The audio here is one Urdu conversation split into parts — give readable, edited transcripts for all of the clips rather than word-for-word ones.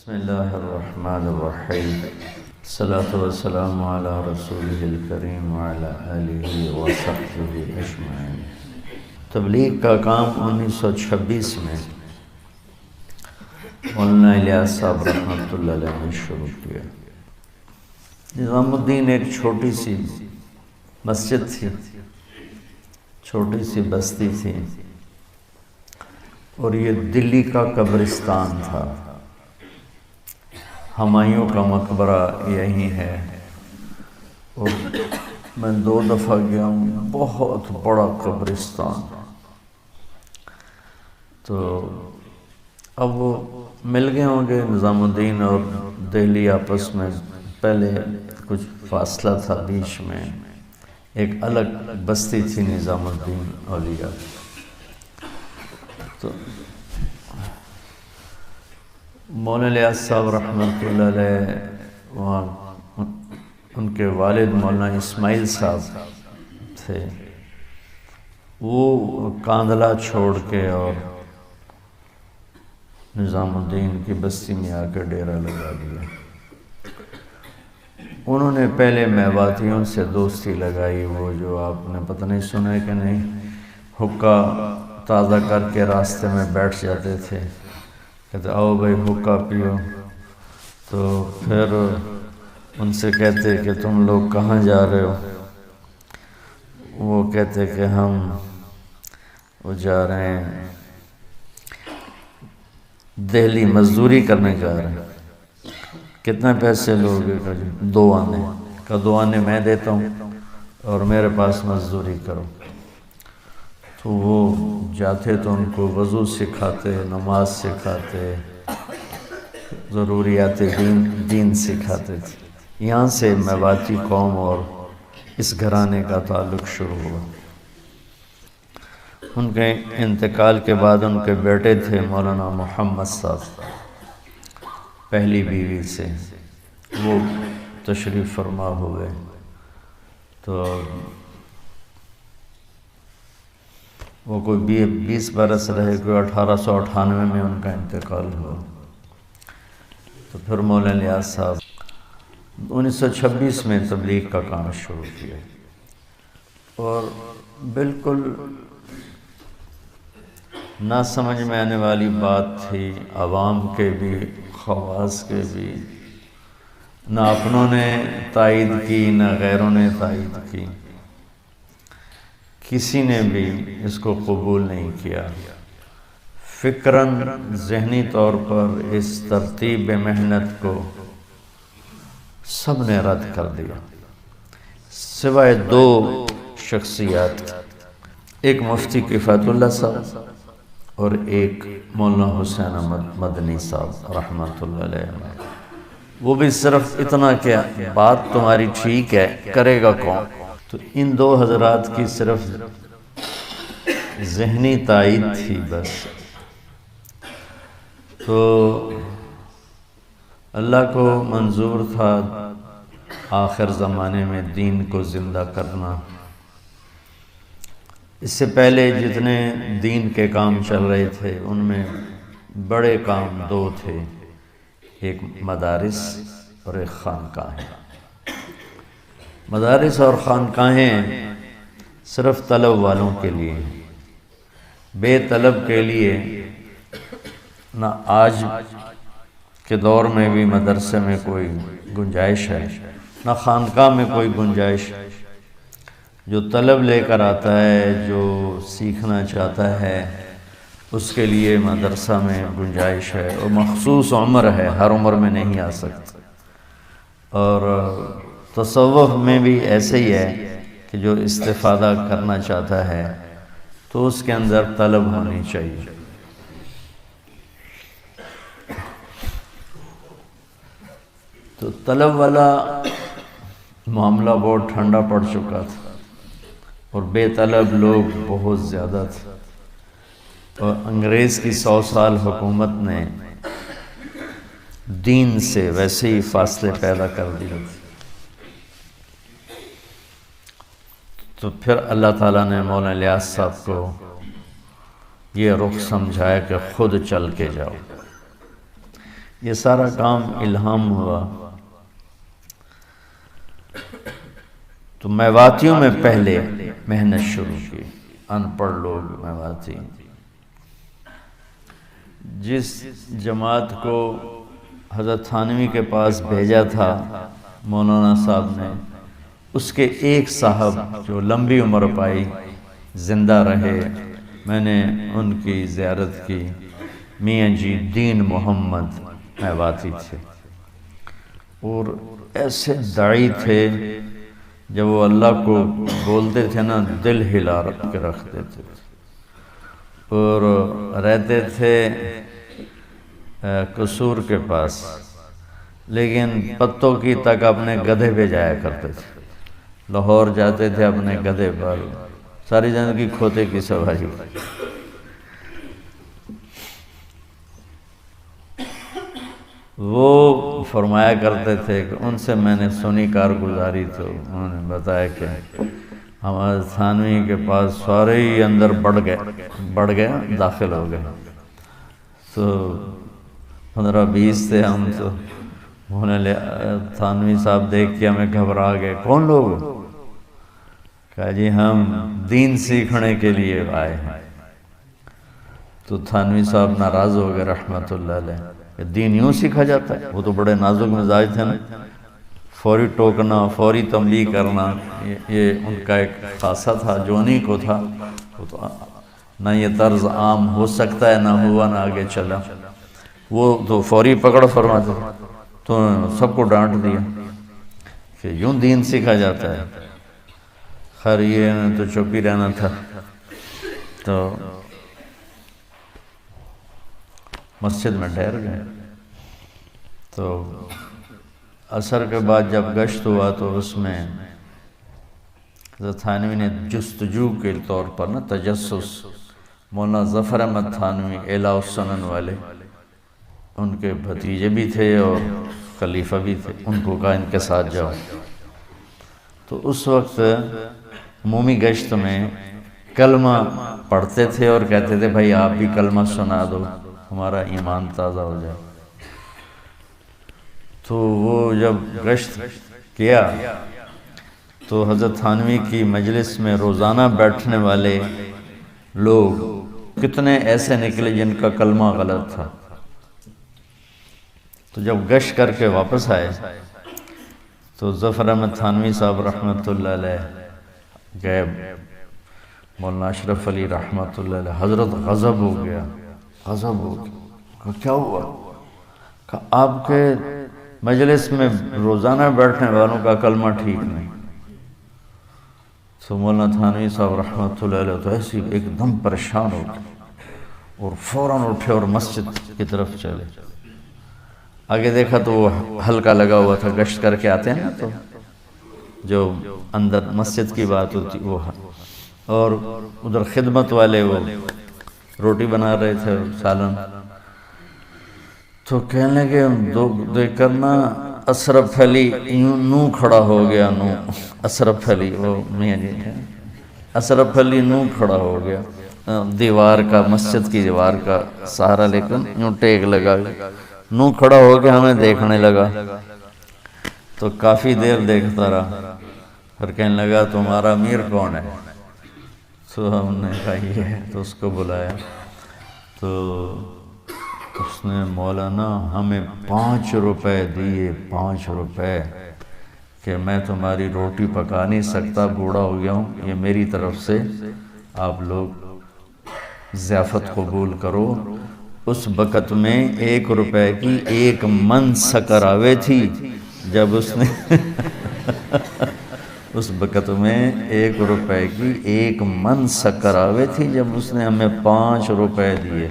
بسم اللہ الرحمن الرحیم الصلاۃ والسلام علی رسولہ الکریم وعلی آلہ وصحبہ اجمعین۔ تبلیغ کا کام 1926 میں مولانا الیاس صاحب رحمۃ اللہ علیہ نے شروع کیا۔ نظام الدین ایک چھوٹی سی مسجد تھی، چھوٹی سی بستی تھی، اور یہ دلی کا قبرستان تھا۔ ہمایوں کا مقبرہ یہیں ہے، اور میں 2 دفعہ گیا ہوں، بہت بڑا قبرستان۔ تو اب وہ مل گئے ہوں گے نظام الدین اور دہلی آپس میں، پہلے کچھ فاصلہ تھا بیچ میں، ایک الگ بستی تھی نظام الدین اولیاء۔ تو مولانا الیاس صاحب رحمۃ اللہ علیہ وہاں ان کے والد مولانا اسماعیل صاحب تھے، وہ کاندھلہ چھوڑ کے اور نظام الدین کی بستی میں آ کے ڈیرا لگا دیا۔ انہوں نے پہلے میواتیوں سے دوستی لگائی، وہ جو آپ نے پتہ نہیں سنا ہے کہ نہیں، حقہ تازہ کر کے راستے میں بیٹھ جاتے تھے، کہتے آؤ بھائی حقہ پیو۔ تو پھر ان سے کہتے کہ تم لوگ کہاں جا رہے ہو؟ وہ کہتے کہ ہم وہ جا رہے ہیں دہلی، مزدوری کرنے جا رہے ہیں۔ کتنے پیسے لوگے؟ 2 آنے کا 2 آنے میں دیتا ہوں اور میرے پاس مزدوری کرو۔ تو وہ جاتے تو ان کو وضو سکھاتے، نماز سکھاتے، ضروریات دین سکھاتے تھے۔ یہاں سے میواتی قوم اور اس گھرانے کا تعلق شروع ہوا۔ ان کے انتقال کے بعد ان کے بیٹے تھے مولانا محمد صاحب، پہلی بیوی سے، وہ تشریف فرما ہوئے۔ تو وہ کوئی 20 برس رہے، کوئی 1898 میں ان کا انتقال ہوا۔ تو پھر مولانا الیاس صاحب 1926 میں تبلیغ کا کام شروع کیا، اور بالکل نہ سمجھ میں آنے والی بات تھی، عوام کے بھی، خواص کے بھی، نہ اپنوں نے تائید کی نہ غیروں نے تائید کی، کسی نے بھی اس کو قبول نہیں کیا۔ فکراً ذہنی طور پر اس ترتیب محنت کو سب نے رد کر دیا، سوائے 2 شخصیات، ایک مفتی کفایت اللہ صاحب اور ایک مولانا حسین احمد مدنی صاحب رحمۃ اللہ علیہ۔ وہ بھی صرف اتنا کہ بات تمہاری ٹھیک ہے، کرے گا کون؟ تو ان 2 حضرات کی صرف ذہنی تائید تھی بس۔ تو اللہ کو منظور تھا آخر زمانے میں دین کو زندہ کرنا۔ اس سے پہلے جتنے دین کے کام چل رہے تھے ان میں بڑے کام 2 تھے، ایک مدارس اور ایک خانقاہیں۔ مدارس اور خانقاہیں صرف طلب والوں کے لیے، بے طلب کے لیے نہ آج کے دور میں بھی مدرسے میں کوئی گنجائش ہے، نہ خانقاہ میں کوئی گنجائش ہے۔ جو طلب لے کر آتا ہے، جو سیکھنا چاہتا ہے، اس کے لیے مدرسہ میں گنجائش ہے، اور مخصوص عمر ہے، ہر عمر میں نہیں آ سکتا۔ اور تصوف میں بھی ایسے ہی ہے کہ جو استفادہ کرنا چاہتا ہے تو اس کے اندر طلب ہونی چاہیے۔ تو طلب والا معاملہ بہت ٹھنڈا پڑ چکا تھا، اور بے طلب لوگ بہت زیادہ تھے، اور انگریز کی 100 سال حکومت نے دین سے ویسے ہی فاصلے پیدا کر دیے۔ تو پھر اللہ تعالیٰ نے مولانا الیاس صاحب کو یہ رخ سمجھایا کہ خود چل کے جاؤ۔ یہ سارا کام الہام ہوا۔ تو میواتیوں میں پہلے محنت شروع کی، ان پڑھ لوگ میواتی۔ جس جماعت کو حضرت تھانوی کے پاس بھیجا تھا مولانا صاحب نے، اس کے ایک صاحب جو لمبی عمر پائی، زندہ رہے، میں نے ان کی زیارت کی، میاں جی دین محمد میواتی تھے، اور ایسے داعی تھے، جب وہ اللہ کو بولتے تھے نا دل ہلا کے رکھ دیتے تھے، اور رہتے تھے قصور کے پاس، لیکن پتوں کی تک اپنے گدھے پہ جایا کرتے تھے، لاہور جاتے تھے اپنے گدھے پر، ساری زندگی کھوتے کی سواری۔ وہ فرمایا کرتے تھے کہ ان سے میں نے سنی کارگزاری، تو انہوں نے بتایا کہ ہمارے تھانوی کے پاس سارے ہی اندر بڑھ گئے داخل ہو گئے، تو 15-20 تھے ہم، تو انہوں نے تھانوی صاحب دیکھ کے ہمیں گھبرا گئے، کون لوگ؟ کہا جی ہم دین سیکھنے کے لیے آئے ہیں۔ تو تھانوی صاحب ناراض ہو گئے رحمت اللہ علیہ کہ دین یوں سیکھا جاتا ہے؟ وہ تو بڑے نازک مزاج تھے نا، فوری ٹوکنا، فوری تنبیہ کرنا، یہ ان کا ایک خاصہ تھا جو انہی کو تھا۔ وہ تو نہ یہ طرز عام ہو سکتا ہے، نہ ہوا نہ آگے چلا، وہ تو فوری پکڑ فرماتے، تو سب کو ڈانٹ دیا کہ یوں دین سیکھا جاتا ہے۔ خیر یہ تو چپ ہی رہنا تھا، تو مسجد میں ٹھہر گئے۔ تو عصر کے بعد جب گشت ہوا تو اس میں حضرت تھانوی نے جستجو کے طور پر نا تجسس، مولانا ظفر احمد تھانوی اعلیٰ السنن والے، ان کے بھتیجے بھی تھے اور خلیفہ بھی تھے، ان کو کہا ان کے ساتھ جاؤ۔ تو اس وقت عمومی گشت میں کلمہ پڑھتے تھے اور کہتے تھے بھائی آپ بھی کلمہ سنا دو، ہمارا ایمان تازہ ہو جائے۔ تو وہ جب گشت کیا تو حضرت تھانوی کی مجلس میں روزانہ بیٹھنے والے لوگ کتنے ایسے نکلے جن کا کلمہ غلط تھا۔ تو جب گشت کر کے واپس آئے تو ظفر احمد تھانوی صاحب رحمۃ اللہ علیہ گئے، مولانا اشرف علی رحمۃ اللہ علیہ، حضرت غضب ہو گیا، غضب ہو گیا، کہا کیا ہوا؟ کہا آپ کے مجلس میں روزانہ بیٹھنے والوں کا کلمہ ٹھیک نہیں۔ تو مولانا تھانوی صاحب رحمۃ اللہ علیہ تو ایسی ایک دم پریشان ہو گئے اور فوراً اٹھے اور مسجد کی طرف چلے۔ آگے دیکھا تو وہ حلقہ لگا ہوا تھا، گشت کر کے آتے ہیں نا تو جو اندر مسجد کی بات ہوتی وہ، اور ادھر خدمت والے وہ روٹی بنا رہے تھے، سالن۔ تو کہنے لگے دیکھ کر نا اشرف علی نو کھڑا ہو گیا، نو اشرف علی، وہ میاں جی اشرف علی نو کھڑا ہو گیا، دیوار کا، مسجد کی دیوار کا سہارا لے کر یوں ٹیک لگا، نو کھڑا ہو کے ہمیں دیکھنے لگا۔ تو کافی دیر دیکھتا رہا، پھر کہنے لگا تمہارا امیر کون ہے؟ تو ہم نے کہا یہ ہے، تو اس کو بلایا تو اس نے مولانا ہمیں 5 روپے دیے، 5 روپے، کہ میں تمہاری روٹی پکا نہیں سکتا، بوڑھا ہو گیا ہوں، یہ میری طرف سے آپ لوگ ضیافت قبول کرو۔ اس وقت میں 1 روپے کی 1 من شکر آوے تھی، جب اس نے اس وقت میں 1 روپے کی 1 من شکر آوے تھی، جب اس نے ہمیں 5 روپے دیے۔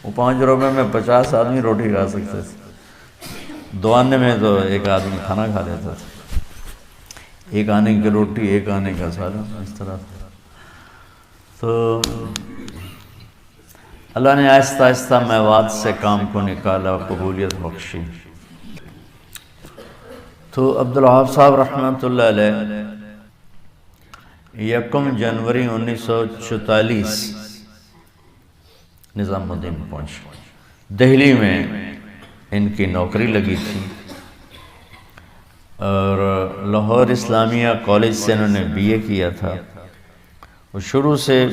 وہ 5 روپے میں 50 آدمی روٹی کھا سکتے تھے، 2 آنے میں تو 1 آدمی کھانا کھا لیتا تھا، 1 آنے کی روٹی 1 آنے کا سالن، اس طرح۔ تو اللہ نے آہستہ آہستہ میوات سے کام کو نکالا، قبولیت بخشی۔ تو عبدالوہاب صاحب رحمۃ اللہ علیہ 1 جنوری 1944 نظام الدین پہنچ، دہلی میں ان کی نوکری لگی تھی، اور لاہور اسلامیہ کالج سے انہوں نے بی اے کیا تھا۔ وہ شروع سے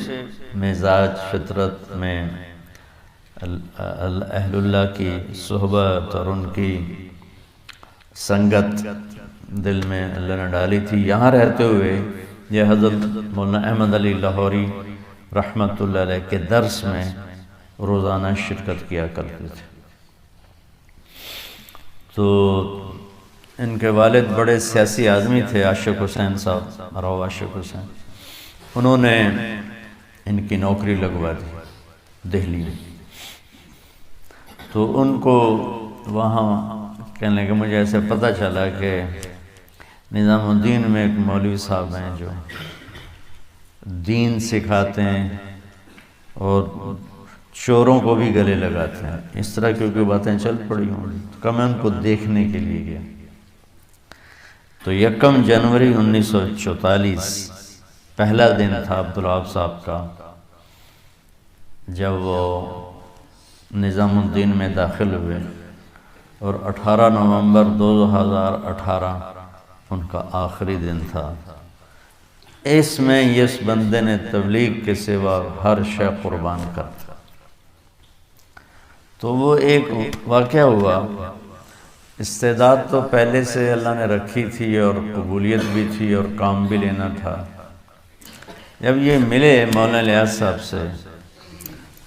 مزاج فطرت میں اہل اللہ کی صحبت اور ان کی سنگت دل میں اللہ نے ڈالی تھی۔ یہاں رہتے ہوئے یہ حضرت مولانا احمد علی لاہوری رحمۃ اللہ علیہ کے درس میں روزانہ شرکت کیا کرتے تھے۔ تو ان کے والد بڑے سیاسی آدمی تھے، عاشق حسین صاحب، راؤ عاشق حسین۔ انہوں نے ان کی نوکری لگوا دی دہلی میں۔ تو ان کو وہاں کہنے لگے، مجھے ایسے پتہ چلا کہ نظام الدین میں ایک مولوی صاحب ہیں جو دین سکھاتے ہیں اور چوروں کو بھی گلے لگاتے ہیں، اس طرح کی باتیں چل پڑی ہوں گی، تو میں ان کو دیکھنے کے لیے گیا۔ تو 1 جنوری 1944 پہلا دن تھا عبدالوہاب صاحب کا، جب وہ نظام الدین میں داخل ہوئے، اور 18 نومبر 2018 ان کا آخری دن تھا۔ اس میں اس بندے نے تبلیغ کے سوا ہر شے قربان کر دیا۔ تو وہ ایک واقعہ ہوا، استعداد تو پہلے سے اللہ نے رکھی تھی اور قبولیت بھی تھی اور کام بھی لینا تھا۔ جب یہ ملے مولانا الیاس صاحب سے،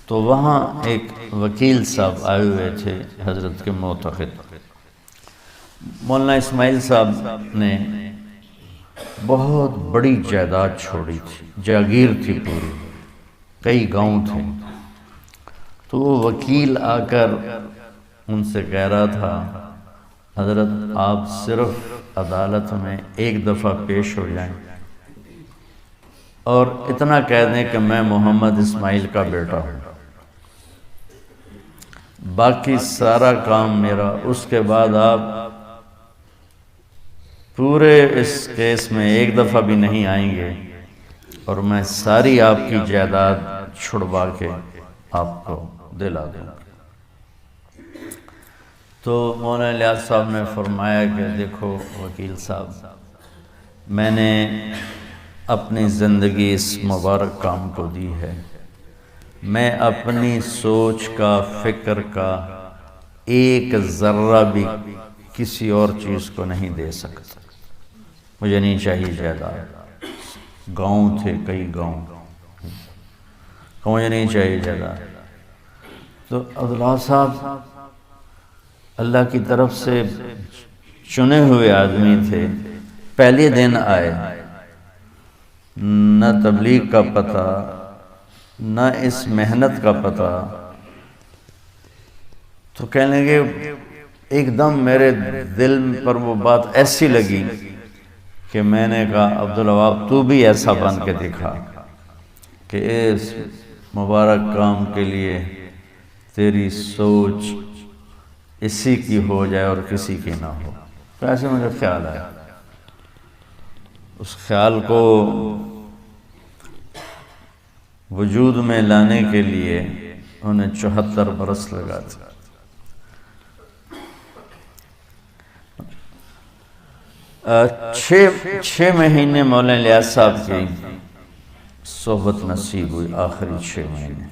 تو وہاں ایک وکیل صاحب آئے ہوئے تھے حضرت کے معتقد۔ مولانا اسماعیل صاحب نے بہت بڑی جائیداد چھوڑی تھی، جاگیر تھی پوری، کئی گاؤں تھے۔ تو وہ وکیل آ کر ان سے کہہ رہا تھا، حضرت آپ صرف عدالت میں ایک دفعہ پیش ہو جائیں اور اتنا کہہ دیں کہ میں محمد اسماعیل کا بیٹا ہوں، باقی سارا کام میرا۔ اس کے بعد آپ پورے اس کیس میں ایک دفعہ بھی نہیں آئیں گے، اور میں ساری آپ کی جائیداد چھڑوا کے آپ کو دلا دوں گا۔ تو مولانا الیاس صاحب نے فرمایا کہ دیکھو وکیل صاحب، میں نے اپنی زندگی اس مبارک کام کو دی ہے، میں اپنی سوچ کا، فکر کا ایک ذرہ بھی کسی اور چیز کو نہیں دے سکتا۔ مجھے نہیں چاہیے جائیداد، گاؤں تھے کئی گاؤں، مجھے نہیں چاہیے جائیداد۔ تو عبدالوہاب صاحب اللہ کی طرف سے چنے ہوئے آدمی تھے، پہلے دن آئے، نہ تبلیغ کا پتہ، نہ اس محنت کا پتہ۔ تو کہنے لگے، ایک دم میرے دل پر وہ بات ایسی لگی کہ میں نے کہا عبدالوہاب تو بھی ایسا بن کے دکھا کہ اس مبارک کام کے لیے تیری سوچ اسی کی ہو جائے اور کسی کی نہ ہو۔ تو ایسے مجھے خیال آیا، اس خیال کو وجود میں لانے کے لیے انہیں 74 برس لگا تھا۔ چھ مہینے مولانا الیاس صاحب کی صحبت نصیب ہوئی، آخری 6 مہینے،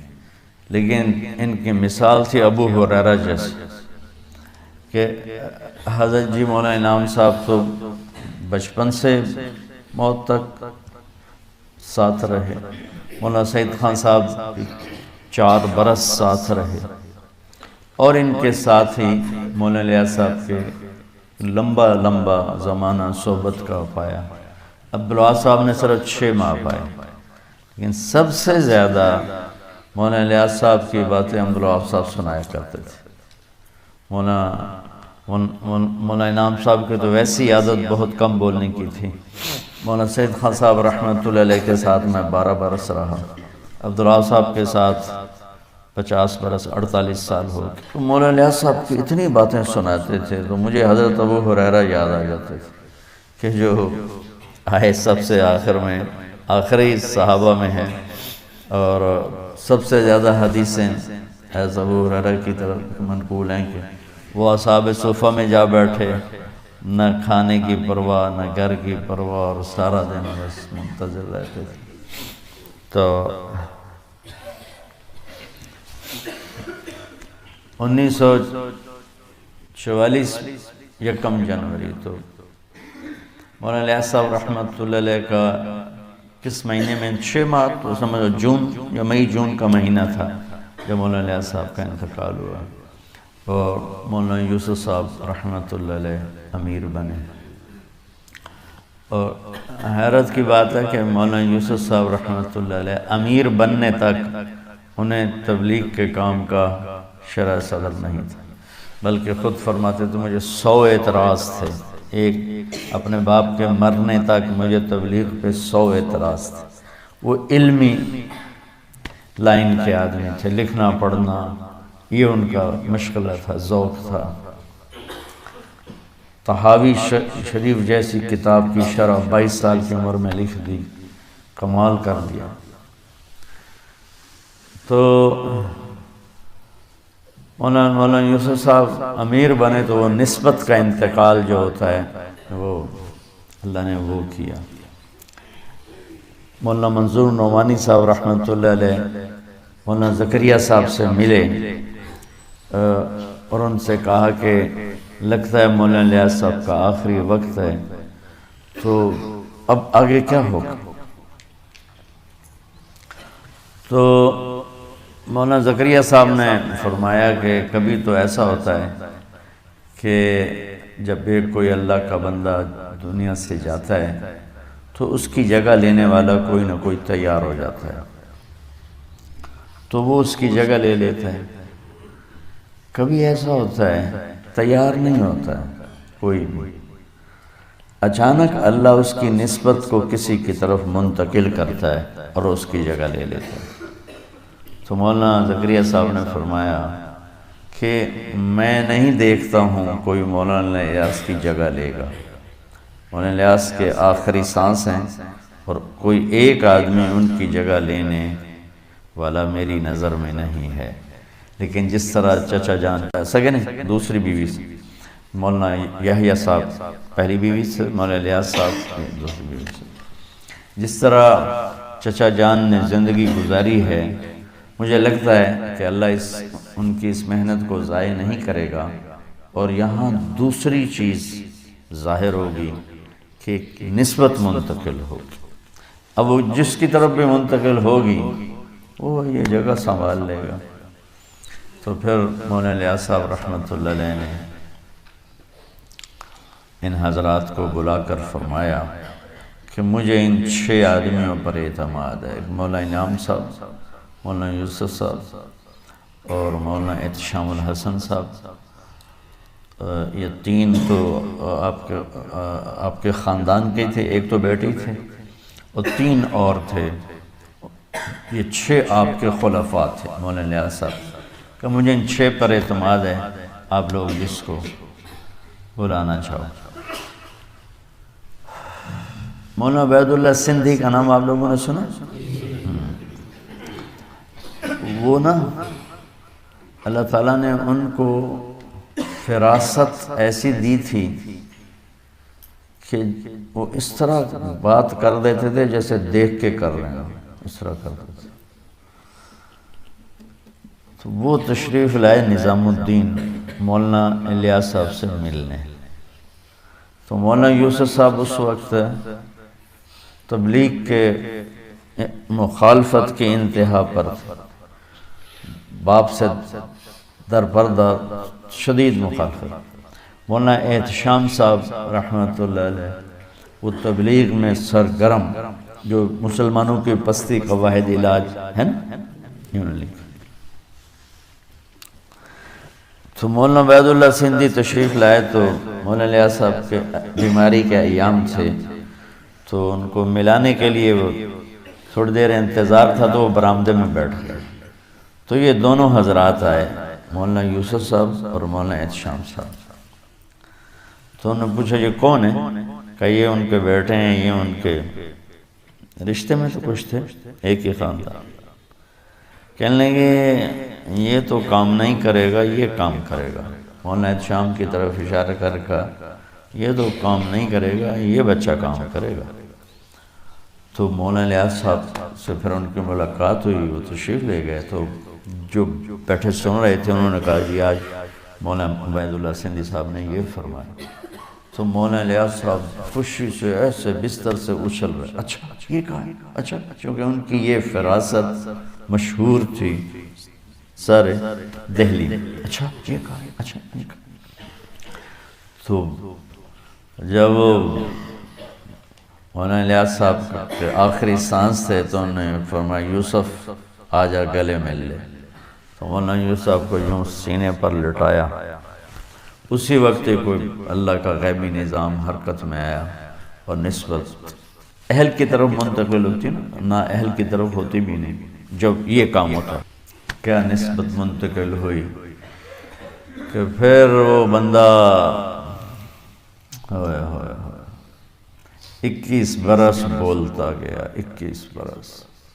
لیکن ان کی مثال تھی ابو ہریرہ جیسے کہ حضرت جی مولانا انعام صاحب تو بچپن سے موت تک ساتھ رہے، مولانا سعید خان صاحب 4 برس ساتھ رہے، اور ان کے ساتھ ہی مولانا الیاس صاحب کے لمبا زمانہ صحبت کا پایا۔ عبدالوہاب صاحب نے صرف 6 ماہ پائے، لیکن سب سے زیادہ مولانا الیاس صاحب کی باتیں عبدالوہاب صاحب سنایا کرتے تھے۔ مولانا انعام صاحب کی تو ویسی عادت بہت کم بولنے کی تھی۔ مولانا سعید خان صاحب رحمۃ اللہ علیہ کے ساتھ میں 12 برس رہا، عبدالوہاب صاحب کے ساتھ 50 برس، 48 سال ہو گئے۔ تو مولانا الیاس صاحب کی اتنی باتیں سناتے تھے تو مجھے حضرت ابو ہریرہ یاد آ جاتے تھے کہ جو آئے سب سے آخر میں، آخری صحابہ میں ہیں، اور سب سے زیادہ حدیثیں حضرت ابو ہریرہ کی طرف منقول ہیں کہ وہ اصحاب صفہ میں جا بیٹھے، نہ کھانے کی پرواہ نہ گھر کی پرواہ، اور سارا دن بس منتظر رہتے تھے۔ تو 1944 یکم جنوری، تو مولانا الیاس صاحب رحمۃ اللہ علیہ کا کس مہینے میں 6 ماہ تو سمجھو جون یا مئی جون کا مہینہ تھا جب مولانا الیاس صاحب کا انتقال ہوا، اور مولانا یوسف صاحب رحمۃ اللہ علیہ امیر بنے۔ اور حیرت کی بات ہے کہ مولانا یوسف صاحب رحمۃ اللہ علیہ امیر بننے تک انہیں تبلیغ کے کام کا شرح صدر نہیں تھا، بلکہ خود فرماتے تو مجھے 100 اعتراض تھے، ایک اپنے باپ کے مرنے تک مجھے تبلیغ پہ 100 اعتراض تھے۔ وہ علمی لائن کے آدمی تھے، لکھنا پڑھنا یہ ان کا مشغلہ تھا، ذوق تھا۔ طحاوی شریف جیسی کتاب کی شرح 22 سال کی عمر میں لکھ دی، کمال کر دیا۔ تو مولانا یوسف صاحب امیر بنے تو وہ نسبت کا انتقال جو ہوتا ہے وہ اللہ نے وہ کیا۔ مولانا منظور نعمانی صاحب رحمۃ اللہ علیہ مولانا زکریا صاحب سے ملے اور ان سے کہا کہ لگتا ہے مولانا الیاس صاحب کا آخری وقت ہے، تو اب آگے کیا ہوگا؟ تو مولانا زکریا صاحب نے فرمایا کہ کبھی تو ایسا ہوتا ہے کہ جب ایک کوئی اللہ کا بندہ دنیا سے جاتا ہے تو اس کی جگہ لینے والا کوئی نہ کوئی تیار ہو جاتا ہے، تو وہ اس کی جگہ لے لیتا ہے۔ کبھی ایسا ہوتا ہے تیار نہیں ہوتا ہے کوئی بھی، اچانک اللہ اس کی نسبت کو کسی کی طرف منتقل کرتا ہے اور اس کی جگہ لے لیتا ہے۔ تو مولانا زکریا صاحب نے فرمایا کہ میں نہیں دیکھتا ہوں کوئی مولانا الیاس کی جگہ لے گا، مولانا الیاس کے آخری سانس ہیں اور کوئی ایک آدمی ان کی جگہ لینے والا میری نظر میں نہیں ہے۔ لیکن جس طرح چچا جان سگے نہیں دوسری بیوی سے مولانا یحییٰ صاحب پہلی بیوی سے، مولانا الیاس صاحب دوسری بیوی سے، جس طرح چچا جان نے زندگی گزاری ہے، مجھے لگتا ہے کہ اللہ ان کی اس محنت کو ضائع نہیں کرے گا، اور یہاں دوسری چیز ظاہر ہوگی کہ نسبت منتقل ہوگی۔ اب وہ جس کی طرف بھی منتقل ہوگی وہ یہ جگہ سنبھال لے گا۔ تو پھر مولانا الیاس صاحب رحمۃ اللہ علیہ نے ان حضرات کو بلا کر فرمایا کہ مجھے ان 6 آدمیوں پر اعتماد ہے، مولانا انعام صاحب، مولانا یوسف صاحب اور مولانا احتشام الحسن صاحب، یہ 3 تو آپ کے خاندان کے تھے، ایک تو بیٹی تھے اور 3 اور تھے، یہ 6 آپ کے خلفاء تھے مولانا الیاس صاحب کہ مجھے ان 6 پر اعتماد ہے، آپ لوگ جس کو بلانا چاہو۔ مولانا عبید اللہ سندھی کا نام آپ لوگوں نے سنا؟ وہ نا اللہ تعالیٰ نے ان کو فراست ایسی دی تھی کہ وہ اس طرح بات کر دیتے تھے جیسے دیکھ کے کر رہے ہیں، اس طرح کرتے تھے۔ تو وہ تشریف لائے نظام الدین مولانا الیاس صاحب سے ملنے، تو مولانا یوسف صاحب اس وقت تبلیغ کے مخالفت کی انتہا پر، باپ سے در پردہ شدید مخالفت۔ مولانا احتشام صاحب رحمۃ اللہ علیہ وہ تبلیغ میں سرگرم، جو مسلمانوں کی پستی کا واحد علاج ہے نا، انہوں نے لکھا۔ تو مولانا عبید اللہ سندھی تشریف لائے تو مولانا الیاس صاحب کے بیماری کے ایام تھے، تو ان کو ملانے کے لیے وہ تھوڑی دیر انتظار تھا، تو وہ برآمدے میں بیٹھ گئے۔ تو یہ دونوں حضرات آئے، مولانا یوسف صاحب اور مولانا احتشام صاحب۔ تو انہوں نے پوچھا یہ کون ہے؟ کہ یہ ان کے بیٹے ہیں، یہ ان کے رشتے میں تو کچھ تھے، ایک ہی خاندان۔ کہنے لگے یہ تو کام نہیں کرے گا، یہ کام کرے گا۔ مولانا شام کی طرف اشارہ کر کہا یہ تو کام نہیں کرے گا، یہ بچہ کام کرے گا۔ تو مولانا لیاس صاحب سے پھر ان کی ملاقات ہوئی، وہ تشریف لے گئے۔ تو جو بیٹھے سن رہے تھے انہوں نے کہا جی آج مولانا عبید اللہ سندھی صاحب نے یہ فرمایا۔ تو مولانا لیاس صاحب خوشی سے ایسے بستر سے اچھل رہے، اچھا یہ کہا ہے، اچھا، کیونکہ ان کی یہ فراست مشہور تھی سارے دہلی میں، اچھا یہ کہا ہے، اچھا یہ کہا۔ تو جب مولانا لیاس صاحب کے آخری سانس تھے تو انہوں نے فرمایا یوسف آجا گلے مل لے۔ تو مولانا یوسف صاحب کو یوں سینے پر لٹایا، اسی وقت کوئی اللہ کا غیبی نظام حرکت میں آیا اور نسبت اہل کی طرف منتقل ہوتی نا اہل کی طرف ہوتی بھی نہیں جب یہ کام ہوتا۔ کیا نسبت منتقل ہوئی کہ پھر وہ بندہ 21 برس بولتا گیا، 21 برس،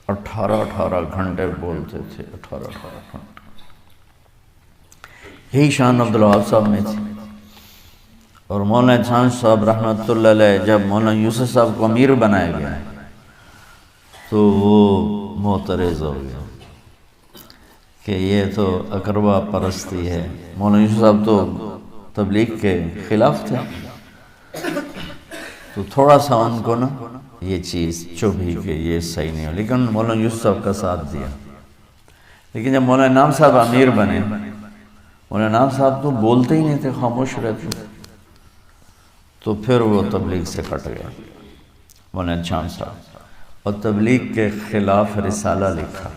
18 گھنٹے بولتے تھے، 18 گھنٹے۔ یہی شان عبدالوہاب صاحب میں تھی۔ اور مولانا احسان صاحب رحمۃ اللہ علیہ جب مولانا یوسف صاحب کو امیر بنایا گیا تو وہ معترض ہو گیا کہ یہ تو اقربا پرستی ہے۔ مولانا یوسف صاحب تو تبلیغ کے خلاف تھے، تو تھوڑا سا ان کو نا یہ چیز چبھی کہ یہ صحیح نہیں ہو، لیکن مولانا یوسف صاحب کا ساتھ دیا۔ لیکن جب مولانا انعام صاحب امیر بنے، مولانا انعام صاحب تو بولتے ہی نہیں تھے، خاموش رہتے، تو پھر وہ تبلیغ سے کٹ گیا مولانا انعام صاحب، اور تبلیغ کے خلاف رسالہ لکھا۔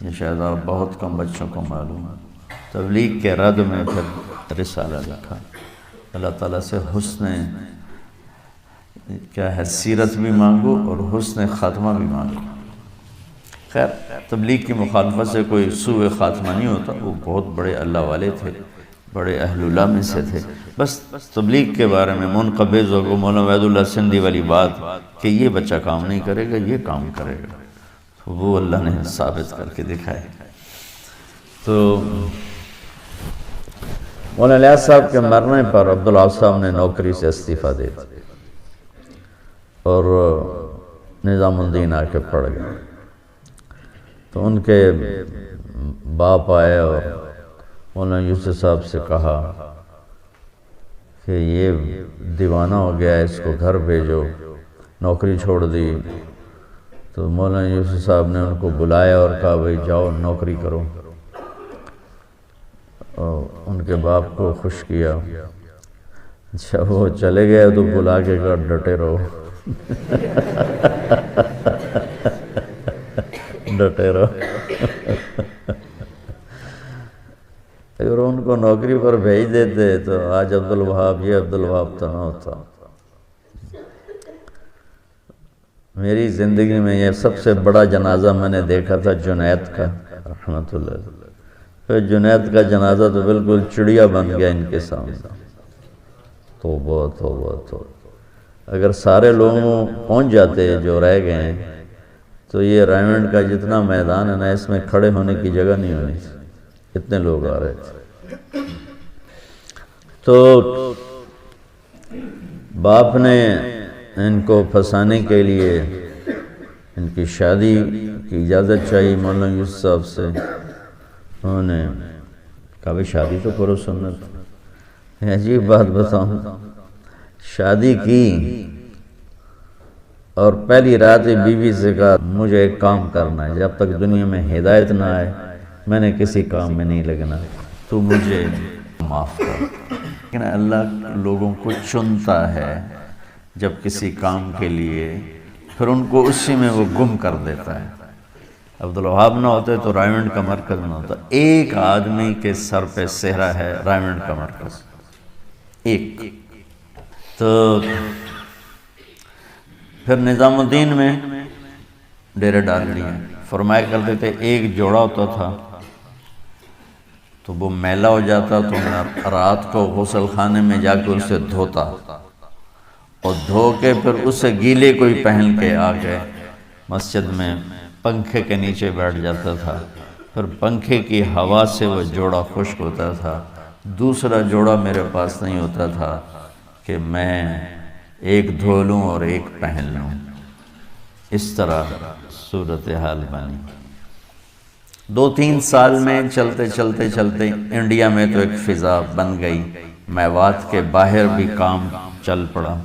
یہ شاید آپ بہت کم بچوں کو معلوم ہے، تبلیغ کے رد میں پھر رسالہ لکھا۔ اللہ تعالیٰ سے حسن کیا ہے سیرت بھی مانگو اور حسن خاتمہ بھی مانگو۔ خیر تبلیغ کی مخالفت سے کوئی سوء خاتمہ نہیں ہوتا، وہ بہت بڑے اللہ والے تھے، بڑے اہل اللہ میں سے تھے۔ بس تبلیغ کے بارے میں منقبض ہو گئے مولانا عبید اللہ سندھی والی بات کہ یہ بچہ کام نہیں کرے گا، یہ کام کرے گا، تو وہ اللہ نے ثابت کر کے دکھائے۔ تو مولانا لیاس صاحب کے مرنے پر عبدالوہاب صاحب نے نوکری سے استعفیٰ دے دی اور نظام الدین آ کے پڑھ گئے۔ تو ان کے باپ آئے اور مولانا یوسف صاحب سے کہا کہ یہ دیوانہ ہو گیا ہے، اس کو گھر بھیجو، نوکری چھوڑ دی۔ تو مولانا یوسف صاحب نے ان کو بلایا اور کہا بھائی جاؤ نوکری کرو، اور ان کے باپ کو خوش کیا۔ اچھا وہ چلے گئے تو بلا کے کہا ڈٹے رہو، ڈٹے رہو۔ اگر ان کو نوکری پر بھیج دیتے تو آج عبدالوہاب یہ عبدالوہاب تو نہ ہوتا۔ میری زندگی میں یہ سب سے بڑا جنازہ میں نے دیکھا تھا جنید کا رحمۃ اللہ علیہ۔ پھر جنید کا جنازہ تو بالکل چڑیا بن گیا ان کے سامنے۔ توبہ توبہ توبہ، اگر سارے لوگ پہنچ جاتے جو رہ گئے ہیں تو یہ رائمنڈ کا جتنا میدان ہے نا، اس میں کھڑے ہونے کی جگہ نہیں ہونی، اتنے لوگ آ رہے تھے۔ تو باپ نے ان کو پھنسانے کے لیے ان کی شادی کی اجازت چاہیے مولانا یوسف صاحب سے۔ انہوں نے کہا بھائی شادی تو کرو، سنت۔ عجیب بات بتاؤں، شادی کی اور پہلی رات بیوی سے کہا مجھے ایک کام کرنا ہے، جب تک دنیا میں ہدایت نہ آئے میں نے کسی کام میں نہیں لگنا، تو مجھے معاف کر۔ لیکن اللہ لوگوں کو چنتا ہے جب کسی کام کے لیے، پھر ان کو اسی میں وہ گم کر دیتا ہے۔ عبدالوہاب نہ ہوتے تو رائمنڈ کا مرکز نہ ہوتا۔ ایک آدمی کے سر پہ صحرا ہے رائمنڈ کا مرکز، ایک۔ تو پھر نظام الدین میں ڈیرے ڈال لیے۔ فرمایا کرتے تھے ایک جوڑا ہوتا تھا تو وہ میلا ہو جاتا تو میں رات کو غسل خانے میں جا کے اسے دھوتا، اور دھو کے پھر اسے گیلے کوئی پہن کے آ کے مسجد میں پنکھے کے نیچے بیٹھ جاتا تھا، پھر پنکھے کی ہوا سے وہ جوڑا خشک ہوتا تھا، دوسرا جوڑا میرے پاس نہیں ہوتا تھا کہ میں ایک دھو لوں اور ایک پہن لوں۔ اس طرح صورتحال بنی۔ 2-3 سال میں چلتے چلتے چلتے انڈیا میں تو ایک فضا بن گئی، میوات کے باہر بھی کام چل پڑا۔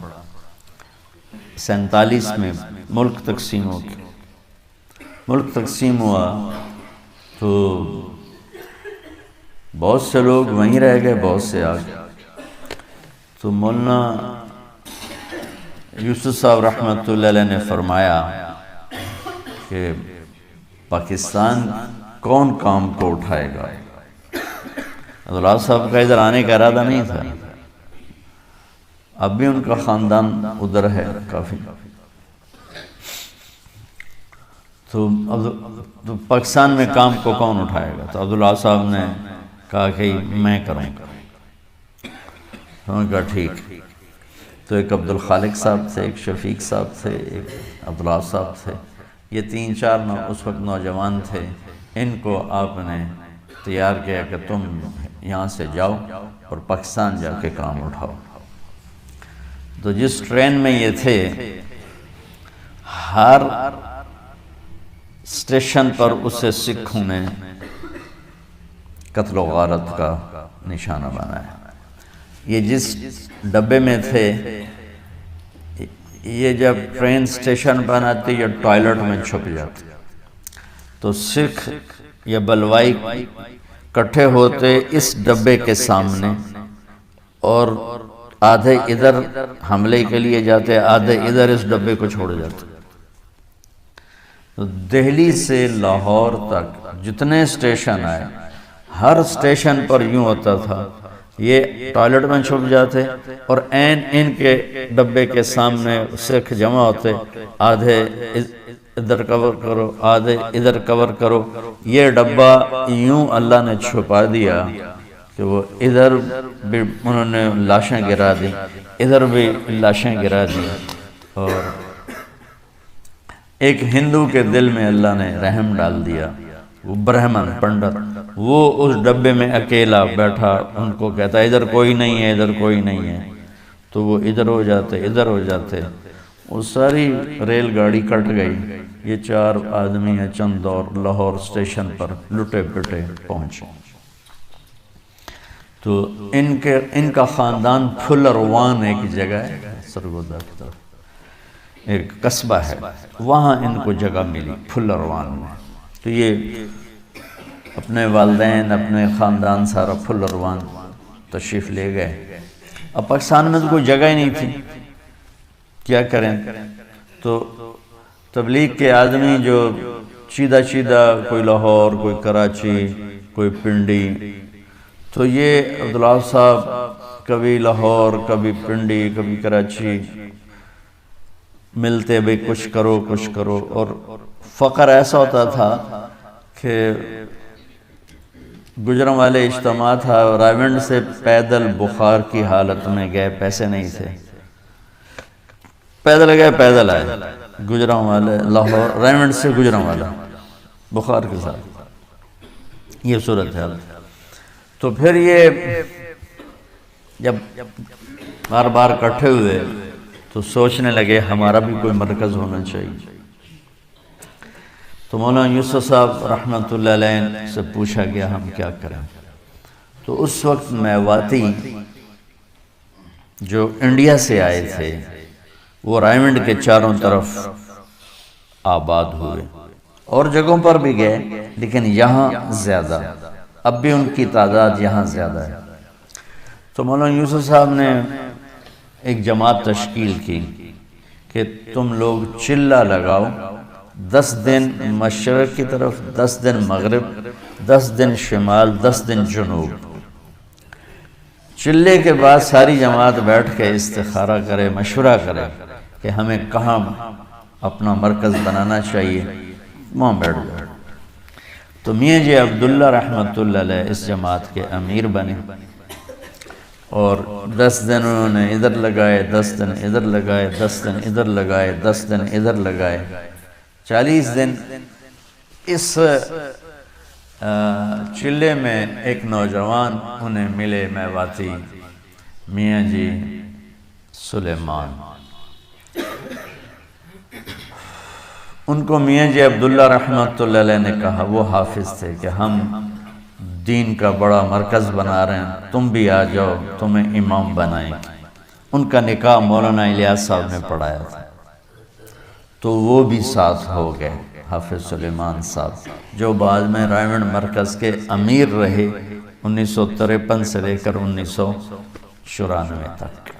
47 میں ملک تقسیم ہو گیا۔ ملک تقسیم ہوا تو بہت سے لوگ وہیں رہ گئے، بہت سے آ گئے۔ تو مولانا یوسف صاحب رحمۃ اللہ علیہ نے فرمایا کہ پاکستان کون کام کو اٹھائے گا؟ عبداللہ صاحب کا ادھر آنے کا ارادہ نہیں تھا، اب بھی ان کا خاندان ادھر ہے کافی۔ تو پاکستان میں کام کو کون اٹھائے گا؟ تو عبداللہ صاحب نے کہا کہ میں کروں گا۔ انہوں نے کہا ٹھیک۔ تو ایک عبدالخالق صاحب تھے، ایک شفیق صاحب تھے، ایک عبداللہ صاحب تھے، یہ 3-4 اس وقت نوجوان تھے۔ ان کو آپ نے تیار کیا کہ تم یہاں سے جاؤ اور پاکستان جا کے کام اٹھاؤ۔ تو جس ٹرین میں یہ تھے، ہر اسٹیشن پر اسے سکھوں نے قتل و غارت کا نشانہ بنایا۔ یہ جس ڈبے میں تھے، یہ جب ٹرین اسٹیشن پر آتی یا ٹوائلٹ میں چھپ جاتے، تو سکھ یا بلوائی کٹھے ہوتے اس ڈبے کے سامنے، اور آدھے ادھر حملے کے لیے جاتے، آدھے ادھر اس ڈبے کو چھوڑ جاتے۔ تو دہلی سے لاہور تک جتنے اسٹیشن آئے، ہر اسٹیشن پر یوں ہوتا تھا، یہ ٹوائلٹ میں چھپ جاتے اور عین ان کے ڈبے کے سامنے سکھ جمع ہوتے، آدھے ادھر کور کرو، آدھے ادھر کور کرو۔ یہ ڈبہ یوں اللہ نے چھپا دیا کہ وہ ادھر بھی انہوں نے لاشیں گرا دی، ادھر بھی لاشیں گرا دی، اور ایک ہندو کے دل میں اللہ نے رحم ڈال دیا، وہ برہمن پنڈت، وہ اس ڈبے میں اکیلا بیٹھا، ان کو کہتا ادھر کوئی نہیں ہے، ادھر کوئی نہیں ہے، تو وہ ادھر ہو جاتے، ادھر ہو جاتے۔ وہ ساری ریل گاڑی کٹ گئی، یہ 4 آدمی ہیں چند دور لاہور اسٹیشن پر لٹے پٹے پہنچے۔ تو ان کا خاندان پھلروان ایک جگہ ہے سرگودا کی طرف، ایک قصبہ ہے، وہاں ان کو جگہ ملی پھلروان میں۔ تو یہ اپنے والدین، اپنے خاندان سارا پھلروان تشریف لے گئے۔ اب پاکستان میں تو کوئی جگہ ہی نہیں تھی، کیا کریں؟ تو تبلیغ کے آدمی جو چیدہ کوئی لاہور، کوئی کراچی، کوئی پنڈی، تو یہ عبداللہ صاحب کبھی لاہور، کبھی پنڈی، کبھی کراچی ملتے، بھئی کچھ کرو۔ اور فقر ایسا ہوتا تھا کہ گجرانوالے اجتماع تھا، راونڈ سے پیدل بخار کی حالت میں گئے، پیسے نہیں تھے، پیدل گئے پیدل آئے، گجرانوالے لاہور، راونڈ سے گجرانوالہ بخار کے ساتھ، یہ صورت ہے۔ تو پھر یہ جب بار بار اکٹھے ہوئے تو سوچنے لگے ہمارا بھی کوئی مرکز ہونا چاہیے۔ تو مولانا یوسف صاحب رحمۃ اللہ علیہ سے پوچھا گیا ہم کیا کریں؟ تو اس وقت میواتی جو انڈیا سے آئے تھے وہ رائمنڈ کے چاروں طرف آباد ہوئے، اور جگہوں پر بھی گئے، لیکن یہاں زیادہ، اب بھی ان کی تعداد یہاں زیادہ ہے۔ تو مولانا یوسف صاحب نے ایک جماعت تشکیل کی کہ تم لوگ چلہ لگاؤ، 10 دن مشرق کی طرف، 10 دن مغرب، 10 دن شمال، 10 دن جنوب۔ چلے کے بعد ساری جماعت بیٹھ کے استخارہ کرے، مشورہ کرے کہ ہمیں کہاں اپنا مرکز بنانا چاہیے، وہاں بیٹھ جائے۔ تو میاں جی عبداللہ رحمۃ اللہ علیہ اس جماعت کے امیر بنے، اور 10 دن انہوں نے ادھر لگائے، 10 دن ادھر لگائے، 10 دن ادھر لگائے، 10 دن ادھر لگائے، 40 دن اس چلے میں ایک نوجوان انہیں ملے میواتی میاں جی سلیمان. ان کو میاں جی عبداللہ رحمۃ اللہ علیہ نے کہا، وہ حافظ تھے، کہ ہم دین کا بڑا مرکز بنا رہے ہیں، تم بھی آ جاؤ، تمہیں امام بنائیں. ان کا نکاح مولانا الیاس صاحب نے پڑھایا تھا، تو وہ بھی ساتھ ہو گئے. حافظ سلیمان صاحب جو بعد میں رائمنڈ مرکز کے امیر رہے 1953 سے لے کر 1994 تک.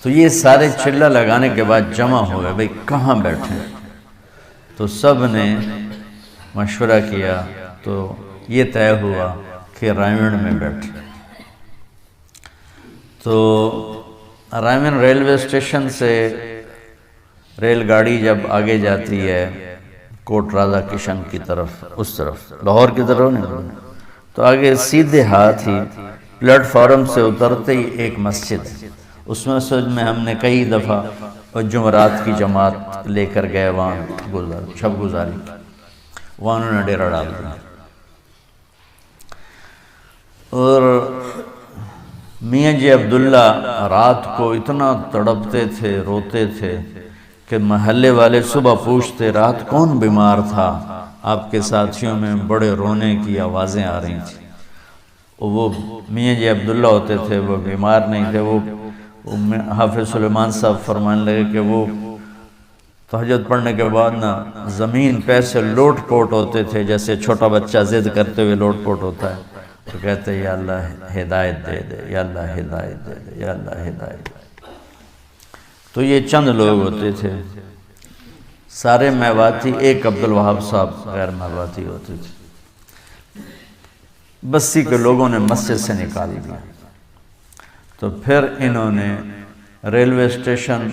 تو یہ سارے چلہ لگانے کے بعد جمع ہو گئے، بھئی کہاں بیٹھیں؟ تو سب نے مشورہ کیا، تو یہ طے ہوا کہ رائمنڈ میں بیٹھیں. تو رائمنڈ ریلوے اسٹیشن سے ریل گاڑی جب آگے جاتی ہے کوٹ راجہ کشن کی طرف، اس طرف لاہور کی طرف نہیں، تو آگے سیدھے ہاتھ ہی پلیٹ فارم سے اترتے ہی ایک مسجد ہے. اس مسجد میں ہم نے کئی دفعہ جمعرات کی جماعت لے کر گئے، وہاں شب گزاری، وہاں انہوں نے ڈیرہ ڈال دیا. اور میاں جی عبداللہ رات کو اتنا تڑپتے تھے، روتے تھے کہ محلے والے صبح پوچھتے رات کون بیمار تھا؟ آپ کے ساتھیوں میں بڑے رونے کی آوازیں آ رہی تھیں. وہ میاں جی عبداللہ ہوتے تھے، وہ بیمار نہیں تھے. وہ حافظ سلیمان صاحب فرمانے لگے کہ وہ تہجد پڑھنے کے بعد نا زمین پہ سے لوٹ پوٹ ہوتے تھے، جیسے چھوٹا بچہ ضد کرتے ہوئے لوٹ پوٹ ہوتا ہے. تو کہتے یا اللہ ہدایت دے دے، یا اللہ ہدایت دے دے، یا اللہ ہدایت دے. تو یہ چند لوگ ہوتے تھے، سارے میواتی. ایک عبدالوہاب صاحب غیر میواتی ہوتے تھے. بستی کے لوگوں نے مسجد سے نکال دیا. تو پھر انہوں نے ریلوے اسٹیشن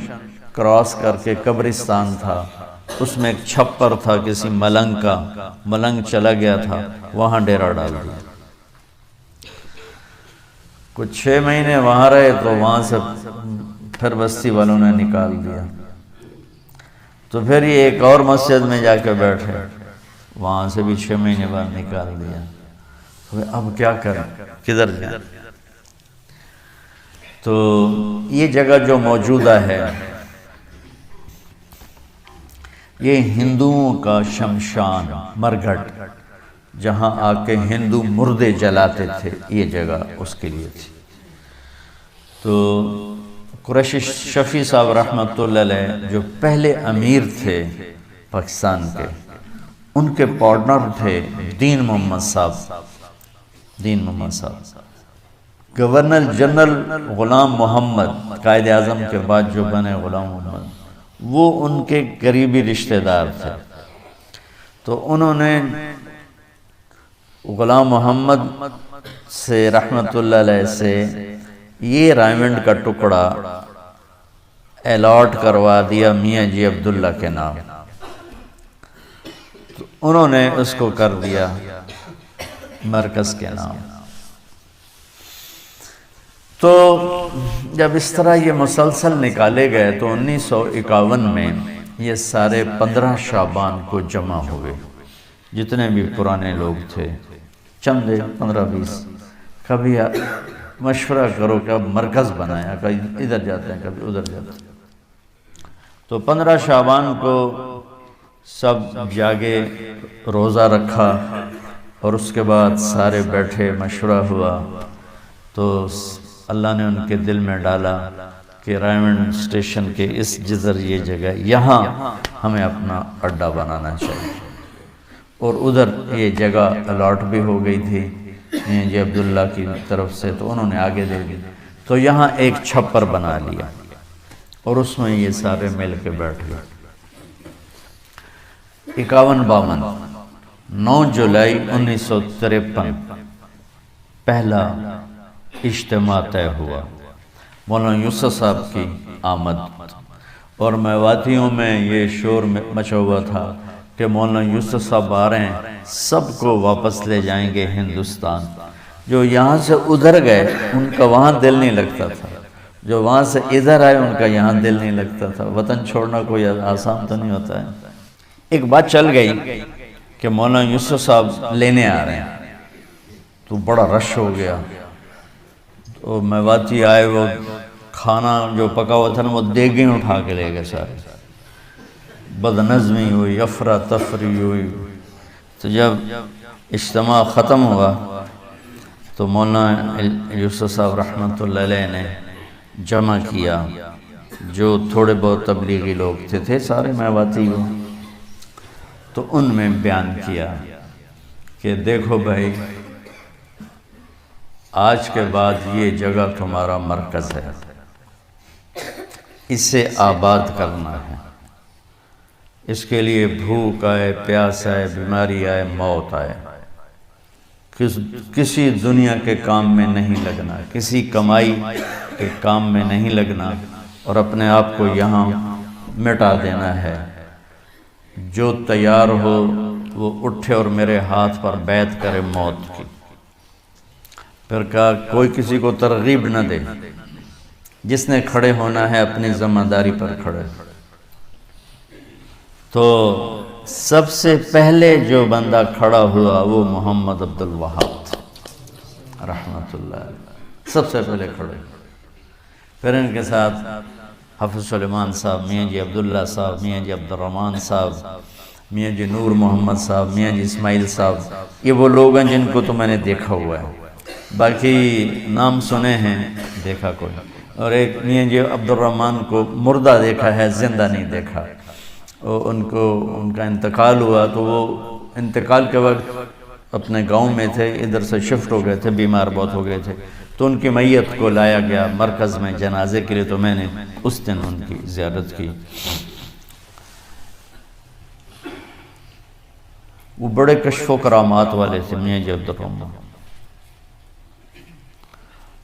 کراس کر کے قبرستان تھا، اس میں ایک چھپر تھا کسی ملنگ کا، ملنگ چلا گیا تھا، وہاں ڈیرہ ڈال دیا. کچھ 6 مہینے وہاں رہے، تو وہاں سے پھر بستی والوں نے نکال دیا. تو پھر یہ ایک اور مسجد میں جا کے بیٹھے، وہاں سے بھی 6 مہینے بعد نکال دیا. تو اب کیا کریں، کدھر جائیں؟ تو یہ جگہ جو موجودہ ہے یہ ہندوؤں کا شمشان مرگھٹ، جہاں آ کے ہندو مردے جلاتے تھے، یہ جگہ اس کے لیے تھی. تو قریشی شفیع صاحب رحمۃ اللہ علیہ جو پہلے امیر تھے پاکستان کے، ان کے پارٹنر تھے دین محمد صاحب. دین محمد صاحب گورنر جنرل غلام محمد، قائد اعظم کے بعد جو بنے غلام محمد، وہ ان کے قریبی رشتہ دار تھے. تو انہوں نے غلام محمد سے رحمت اللہ علیہ سے یہ رائمنڈ کا ٹکڑا الاٹ کروا دیا میاں جی عبداللہ کے نام. تو انہوں نے اس کو کر دیا مرکز کے نام. تو جب اس طرح یہ مسلسل نکالے گئے تو 1951 میں یہ سارے 15 شعبان کو جمع ہوئے، جتنے بھی پرانے لوگ تھے، چند 15-20. کبھی مشورہ کرو کہ اب مرکز بنایا، کبھی ادھر جاتے ہیں کبھی ادھر جاتے ہیں. تو 15 شعبان کو سب جاگے، روزہ رکھا، اور اس کے بعد سارے بیٹھے، مشورہ ہوا. تو اللہ نے ان کے دل میں ڈالا کہ رائمنڈ اسٹیشن کے اس جدر یہ جگہ، یہاں ہمیں اپنا اڈا بنانا چاہیے. اور ادھر یہ جگہ الاٹ بھی ہو گئی تھی جی عبداللہ کی طرف سے، تو انہوں نے آگے دے دی. تو یہاں ایک چھپر بنا لیا اور اس میں یہ سارے مل کے بیٹھ گئے. 51-52 9 جولائی 1953 پہلا اجتماع طے ہوا. مولانا یوسف صاحب کی آمد، اور میواتیوں میں یہ شور مچا ہوا تھا کہ مولانا یوسف صاحب آ رہے ہیں، سب کو واپس لے جائیں گے ہندوستان. جو یہاں سے ادھر گئے ان کا وہاں دل نہیں لگتا تھا، جو وہاں سے ادھر آئے ان کا یہاں دل نہیں لگتا تھا. وطن چھوڑنا کوئی آسان تو نہیں ہوتا ہے. ایک بات چل گئی کہ مولانا یوسف صاحب لینے آ رہے ہیں، تو بڑا رش ہو گیا۔ تو میواتی آئے، وہ کھانا جو پکا ہوا تھا نا وہ دیگیں اٹھا کے لے گئے سارے، بدنظمی ہوئی، افراتفری ہوئی۔ تو جب اجتماع ختم ہوا تو مولانا یوسف صاحب رحمۃ اللہ علیہ نے جمع کیا جو تھوڑے بہت تبلیغی لوگ تھے سارے میواتی ہو، تو ان میں بیان کیا کہ دیکھو بھائی، آج کے بعد یہ جگہ تمہارا مرکز ہے، اسے آباد کرنا ہے، اس کے لیے بھوک آئے، پیاس آئے، بیماری آئے، موت آئے، کسی دنیا کے کام میں نہیں لگنا، کسی کمائی کے کام میں نہیں لگنا، اور اپنے آپ کو یہاں مٹا دینا ہے۔ جو تیار ہو وہ اٹھے اور میرے ہاتھ پر بیعت کرے موت کی۔ پھر کہا کوئی کسی کو ترغیب نہ دے، جس نے کھڑے ہونا ہے اپنی ذمہ داری پر کھڑے۔ تو سب سے پہلے جو بندہ کھڑا ہوا وہ محمد عبد الوہاب رحمۃ اللہ علیہ، سب سے پہلے کھڑے۔ پھر ان کے ساتھ حافظ سلیمان صاحب، میاں جی عبداللہ صاحب، میاں جی عبد الرحمن صاحب، میاں جی نور محمد صاحب، میاں جی اسماعیل صاحب، یہ وہ لوگ ہیں جن کو تو میں نے دیکھا ہوا ہے، باقی نام سنے ہیں، دیکھا کوئی۔ اور ایک میاں جی عبد الرحمن کو مردہ دیکھا ہے، زندہ نہیں دیکھا۔ ان کا انتقال ہوا تو وہ انتقال کے وقت اپنے گاؤں میں تھے، ادھر سے شفٹ ہو گئے تھے، بیمار بہت ہو گئے تھے، تو ان کی میت کو لایا گیا مرکز میں جنازے کے لیے، تو میں نے اس دن ان کی زیارت کی۔ وہ بڑے کشف و کرامات والے تھے میاں جی عبد الرحمن،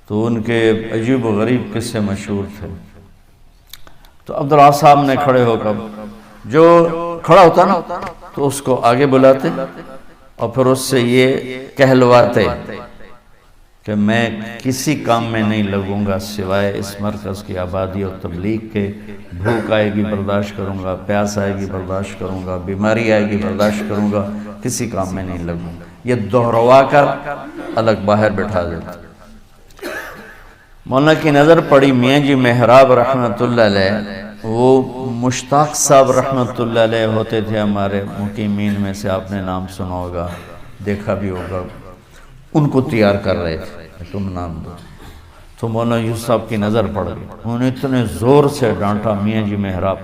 تو ان کے عجیب و غریب قصے مشہور تھے۔ تو عبداللہ صاحب نے کھڑے ہو کر، جو کھڑا ہوتا نا تو اس کو آگے بلاتے اور پھر اس سے یہ کہلواتے کہ میں کسی کام میں نہیں لگوں گا سوائے اس مرکز کی آبادی اور تبلیغ کے۔ بھوک آئے گی برداشت کروں گا، پیاس آئے گی برداشت کروں گا، بیماری آئے گی برداشت کروں گا، کسی کام میں نہیں لگوں گا۔ یہ دہروا کر الگ باہر بٹھا دیتا۔ مولانا کی نظر پڑی میاں جی محراب رحمۃ اللہ علیہ، وہ مشتاق صاحب رحمۃ اللہ علیہ ہوتے تھے ہمارے مقیمین میں سے، آپ نے نام سنا ہوگا، دیکھا بھی ہوگا، ان کو تیار کر رہے تھے، تم نام دو۔ تو مولانا یوسف صاحب کی نظر پڑ گئی، انہوں نے اتنے زور سے ڈانٹا میاں جی محراب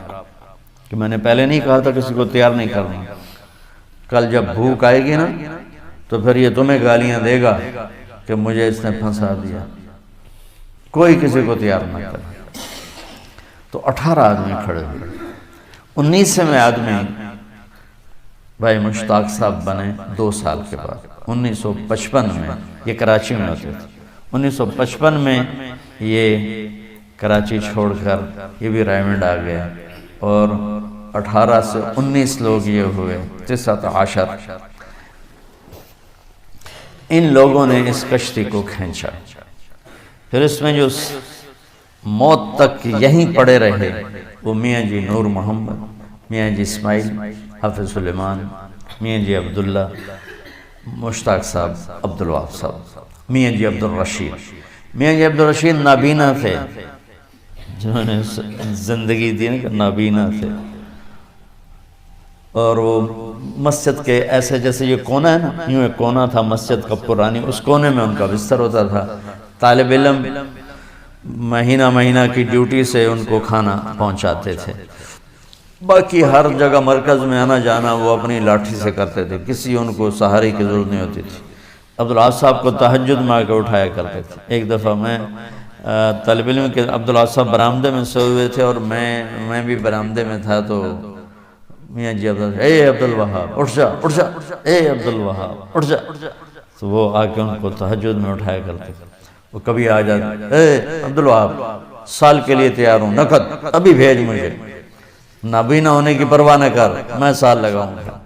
کہ میں نے پہلے نہیں کہا تھا کسی کو تیار نہیں کرنا، کل جب بھوک آئے گی نا تو پھر یہ تمہیں گالیاں دے گا کہ مجھے اس نے پھنسا دیا، کوئی کسی کو تیار نہ کرے۔ تو 18 آدمی کھڑے ہوئے، 19ویں آدمی بھائی مشتاق صاحب بنے 2 سال کے بعد، 1955 میں، یہ کراچی میں ہوتے تھے، 1955 میں یہ کراچی چھوڑ کر یہ بھی رائمنڈ آ گیا، اور 18 سے 19 لوگ یہ ہوئے، 19 ان لوگوں نے اس کشتی کو کھینچا۔ پھر اس میں جو موت تک یہیں پڑے رہے وہ میاں جی نور محمد، میاں جی اسماعیل، حافظ سلیمان، میاں جی عبداللہ، مشتاق صاحب، عبدالوہاب صاحب، میاں جی عبد الرشید۔ میاں جی عبد الرشید نابینا تھے، جنہوں نے زندگی دی کہ نابینا تھے، اور وہ مسجد کے ایسے جیسے یہ کونا ہے نا، یوں ایک کونا تھا مسجد کا پرانی، اس کونے میں ان کا بستر ہوتا تھا۔ طالب علم مہینہ مہینہ کی ڈیوٹی سے ان کو کھانا پہنچاتے تھے، باقی ہر جگہ مرکز میں آنا جانا وہ اپنی لاٹھی سے کرتے تھے، کسی ان کو سہارے کی ضرورت نہیں ہوتی تھی۔ عبداللہ صاحب کو تہجد میں آ کے اٹھایا کرتے تھے۔ ایک دفعہ میں طالب علم کے عبداللہ صاحب برآمدے میں سوئے ہوئے تھے اور میں بھی برآمدے میں تھا، تو میاں جی اے عبدالوہاب اٹھ جا اٹھ جا، اے عبدالوہاب اٹھ جا، تو وہ آ کے ان کو تہجد میں اٹھایا کرتے تھے۔ وہ کبھی آ جاتے، اے عبدالوہاب سال کے لیے تیار ہوں، نقد ابھی بھیج مجھے، نابینا ہونے کی پرواہ نہ کر، میں سال لگاؤں گا۔